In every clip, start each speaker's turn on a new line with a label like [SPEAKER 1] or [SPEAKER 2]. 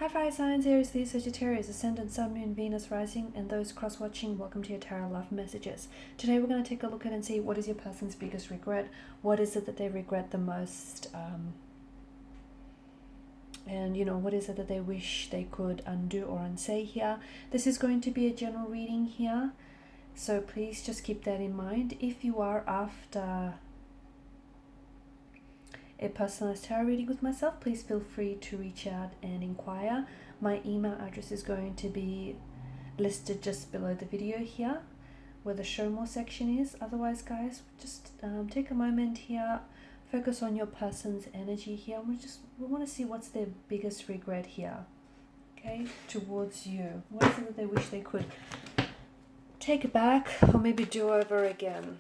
[SPEAKER 1] Hi fire signs, Aries, Leo, Sagittarius, Ascendant, Sun, Moon, Venus, Rising, and those cross-watching, welcome to your Tarot Love Messages. Today we're going to take a look at and see what is your person's biggest regret, what is it that they regret the most, and what is it that they wish they could undo or unsay here. This is going to be a general reading here, so please just keep that in mind. If you are after a personalized tarot reading with myself, please feel free to reach out and inquire. My email address is going to be listed just below the video here where the show more section is. Otherwise guys, just take a moment here, focus on your person's energy here. We want to see what's their biggest regret here, okay, towards you. What is it that they wish they could take back or maybe do over again?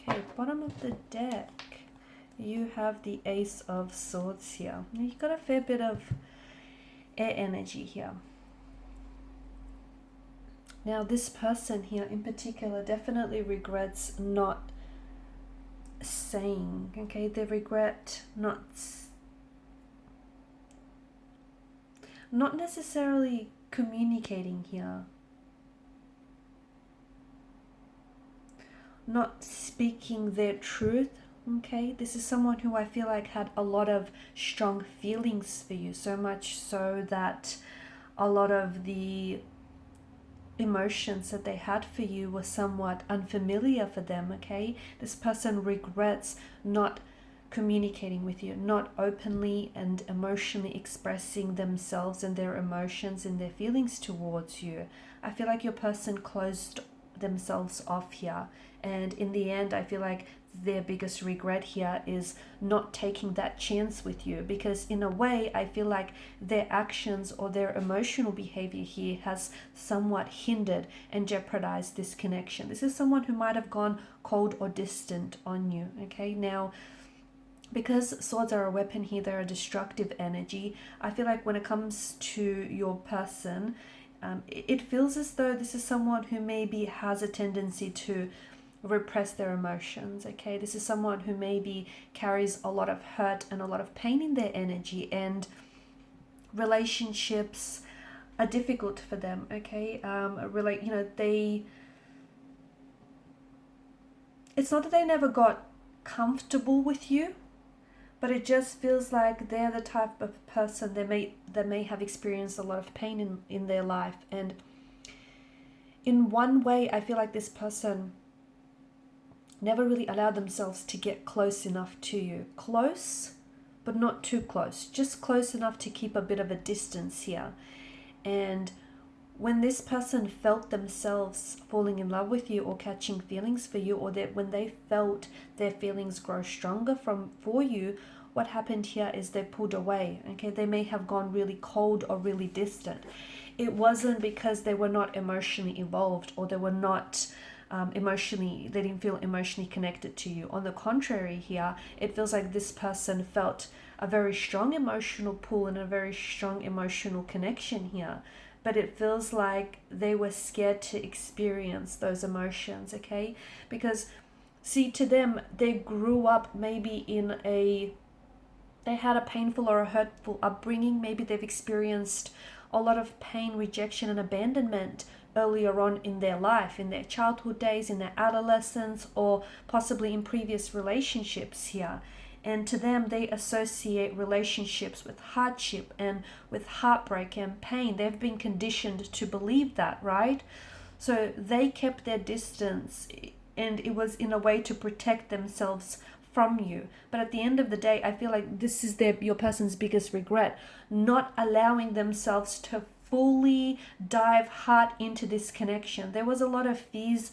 [SPEAKER 1] Okay, bottom of the deck, you have the Ace of Swords here. You've got a fair bit of air energy here. Now this person here in particular definitely regrets not saying, okay, they regret not necessarily communicating here. Not speaking their truth, okay? This is someone who I feel like had a lot of strong feelings for you, so much so that a lot of the emotions that they had for you were somewhat unfamiliar for them, okay? This person regrets not communicating with you, not openly and emotionally expressing themselves and their emotions and their feelings towards you. I feel like your person closed themselves off here, and in the end I feel like their biggest regret here is not taking that chance with you, because in a way I feel like their actions or their emotional behavior here has somewhat hindered and jeopardized this connection. This is someone who might have gone cold or distant on you, okay? Now because swords are a weapon here, they're a destructive energy. I feel like when it comes to your person, it feels as though this is someone who maybe has a tendency to repress their emotions, okay? This is someone who maybe carries a lot of hurt and a lot of pain in their energy, and relationships are difficult for them, okay? It's not that they never got comfortable with you, but it just feels like they're the type of person that may have experienced a lot of pain in their life. And in one way, I feel like this person never really allowed themselves to get close enough to you. Close, but not too close. Just close enough to keep a bit of a distance here. And when this person felt themselves falling in love with you or catching feelings for you, or that when they felt their feelings grow stronger for you, what happened here is they pulled away, okay? They may have gone really cold or really distant. It wasn't because they were not emotionally involved, or they were not they didn't feel emotionally connected to you. On the contrary here, it feels like this person felt a very strong emotional pull and a very strong emotional connection here. But it feels like they were scared to experience those emotions, okay? Because, see, to them, they grew up maybe they had a painful or a hurtful upbringing. Maybe they've experienced a lot of pain, rejection, and abandonment earlier on in their life, in their childhood days, in their adolescence, or possibly in previous relationships here. And to them, they associate relationships with hardship and with heartbreak and pain. They've been conditioned to believe that, right? So they kept their distance, and it was in a way to protect themselves from you. But at the end of the day, I feel like this is your person's biggest regret, not allowing themselves to fully dive hard into this connection. There was a lot of fears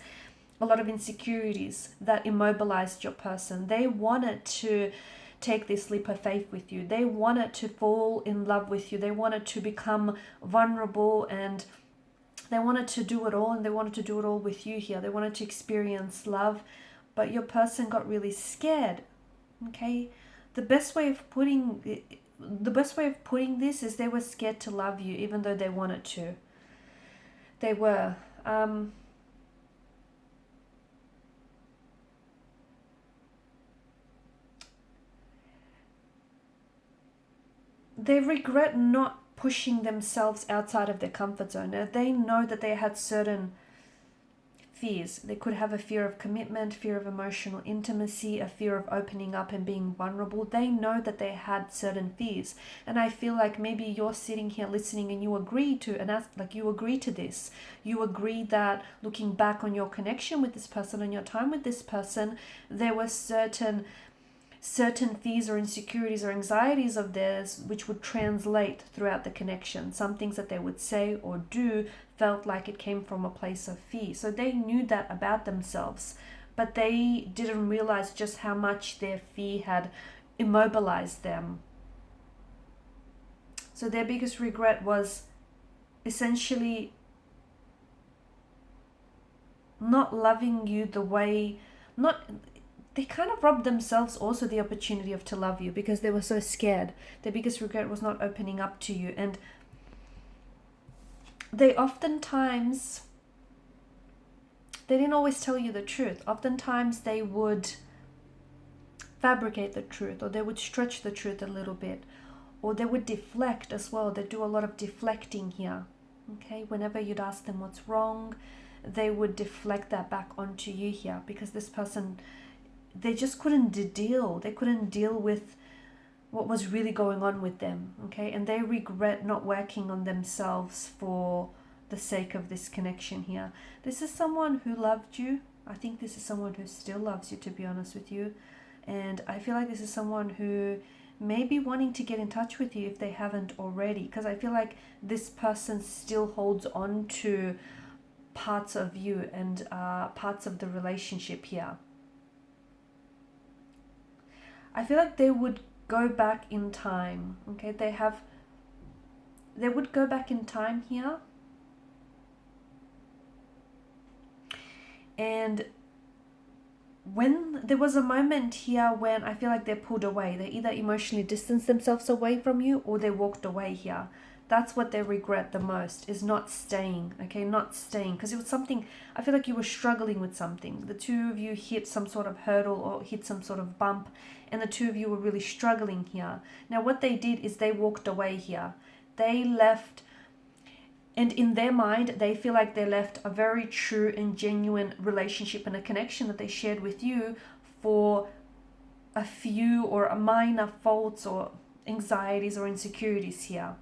[SPEAKER 1] a lot of insecurities that immobilized your person. They wanted to take this leap of faith with you. They wanted to fall in love with you. They wanted to become vulnerable, and they wanted to do it all, and they wanted to do it all with you here. They wanted to experience love, but your person got really scared. Okay? The best way of putting this is they were scared to love you, even though they wanted to. They were. They regret not pushing themselves outside of their comfort zone. Now, they know that they had certain fears. They could have a fear of commitment, fear of emotional intimacy, a fear of opening up and being vulnerable. They know that they had certain fears. And I feel like maybe you're sitting here listening and you agree to, and you agree to this. You agree that looking back on your connection with this person and your time with this person, there were certain fears or insecurities or anxieties of theirs which would translate throughout the connection. Some things that they would say or do felt like it came from a place of fear. So they knew that about themselves, but they didn't realize just how much their fear had immobilized them. So their biggest regret was essentially not loving you the way, they kind of robbed themselves also the opportunity to love you because they were so scared. Their biggest regret was not opening up to you. And they didn't always tell you the truth. Oftentimes they would fabricate the truth, or they would stretch the truth a little bit, or they would deflect as well. They do a lot of deflecting here. Okay, whenever you'd ask them what's wrong, they would deflect that back onto you here, because this person, they just couldn't deal. They couldn't deal with what was really going on with them. Okay, and they regret not working on themselves for the sake of this connection here. This is someone who loved you. I think this is someone who still loves you, to be honest with you. And I feel like this is someone who may be wanting to get in touch with you if they haven't already, because I feel like this person still holds on to parts of you and parts of the relationship here. I feel like they would go back in time. Okay, they would go back in time here, and when there was a moment here when I feel like they pulled away, they either emotionally distanced themselves away from you or they walked away here. That's what they regret the most, is not staying. Okay, not staying, because it was something, I feel like you were struggling with something. The two of you hit some sort of hurdle or hit some sort of bump, and the two of you were really struggling here. Now what they did is they walked away here. They left, and in their mind, they feel like they left a very true and genuine relationship and a connection that they shared with you for a few or a minor faults or anxieties or insecurities here.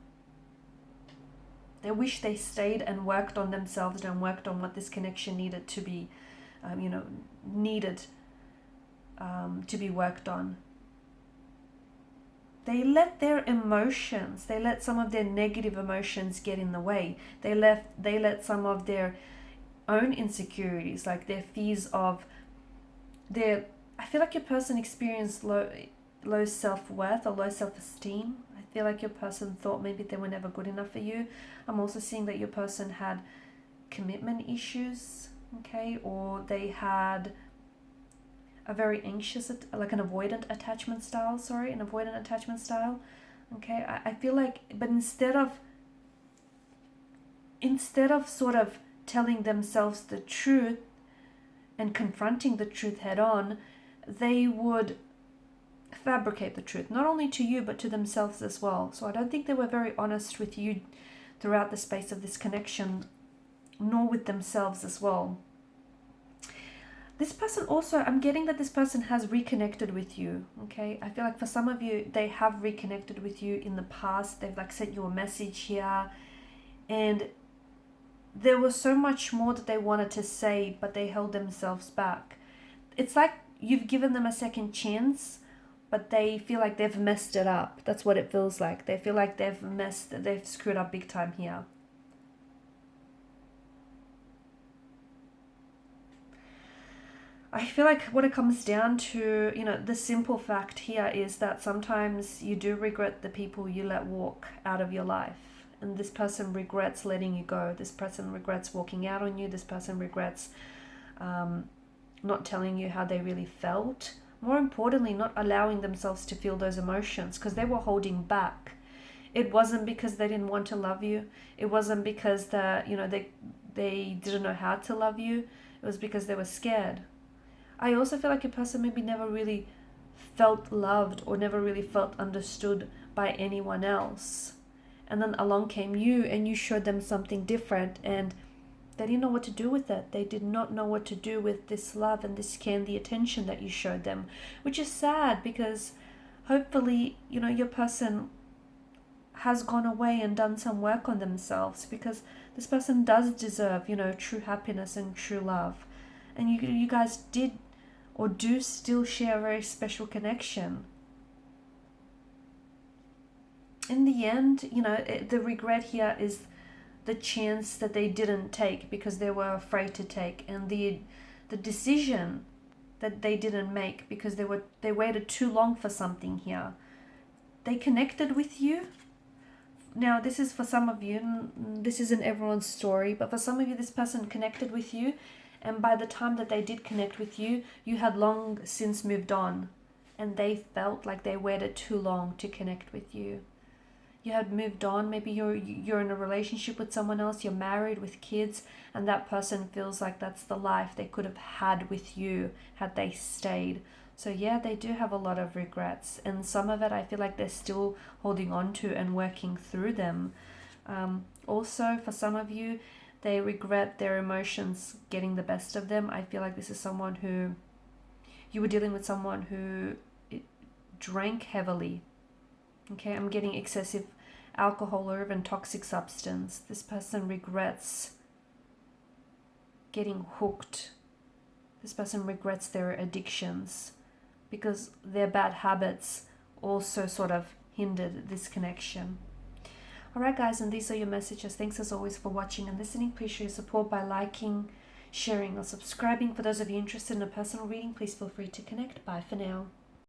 [SPEAKER 1] They wish they stayed and worked on themselves and worked on what this connection needed to be, to be worked on. They let their emotions, they let some of their negative emotions get in the way. They let some of their own insecurities, like their fears of I feel like your person experienced low self-worth or low self-esteem. I feel like your person thought maybe they were never good enough for you. I'm also seeing that your person had commitment issues, okay, or they had a very anxious, like an avoidant attachment style, okay. I feel like, but instead of sort of telling themselves the truth and confronting the truth head on, they would fabricate the truth, not only to you but to themselves as well. So I don't think they were very honest with you throughout the space of this connection, nor with themselves as well. This person also, I'm getting that this person has reconnected with you, okay? I feel like for some of you, they have reconnected with you in the past. They've like sent you a message here, and there was so much more that they wanted to say, but they held themselves back. It's like you've given them a second chance, but they feel like they've messed it up. That's what it feels like. They feel like they've screwed up big time here. I feel like what it comes down to, the simple fact here is that sometimes you do regret the people you let walk out of your life. And this person regrets letting you go. This person regrets walking out on you. This person regrets not telling you how they really felt. More importantly, not allowing themselves to feel those emotions because they were holding back. It wasn't because they didn't want to love you. It wasn't because they didn't know how to love you. It was because they were scared. I also feel like a person maybe never really felt loved or never really felt understood by anyone else. And then along came you and you showed them something different and they didn't know what to do with it. They did not know what to do with this love and this care and the attention that you showed them, which is sad because hopefully, your person has gone away and done some work on themselves because this person does deserve, true happiness and true love. And you guys did or do still share a very special connection. In the end, the regret here is the chance that they didn't take because they were afraid to take, and the decision that they didn't make because they waited too long for something here. They connected with you. Now, this is for some of you, this isn't everyone's story, but for some of you, this person connected with you, and by the time that they did connect with you, you had long since moved on, and they felt like they waited too long to connect with you. You had moved on, maybe you're in a relationship with someone else, you're married with kids, and that person feels like that's the life they could have had with you had they stayed. So yeah, they do have a lot of regrets, and some of it I feel like they're still holding on to and working through them. Also, for some of you, they regret their emotions getting the best of them. I feel like this is someone who, you were dealing with someone who drank heavily. Okay, I'm getting excessive alcohol or even toxic substance. This person regrets getting hooked. This person regrets their addictions because their bad habits also sort of hindered this connection. Alright guys, and these are your messages. Thanks as always for watching and listening. Please show your support by liking, sharing or subscribing. For those of you interested in a personal reading, please feel free to connect. Bye for now.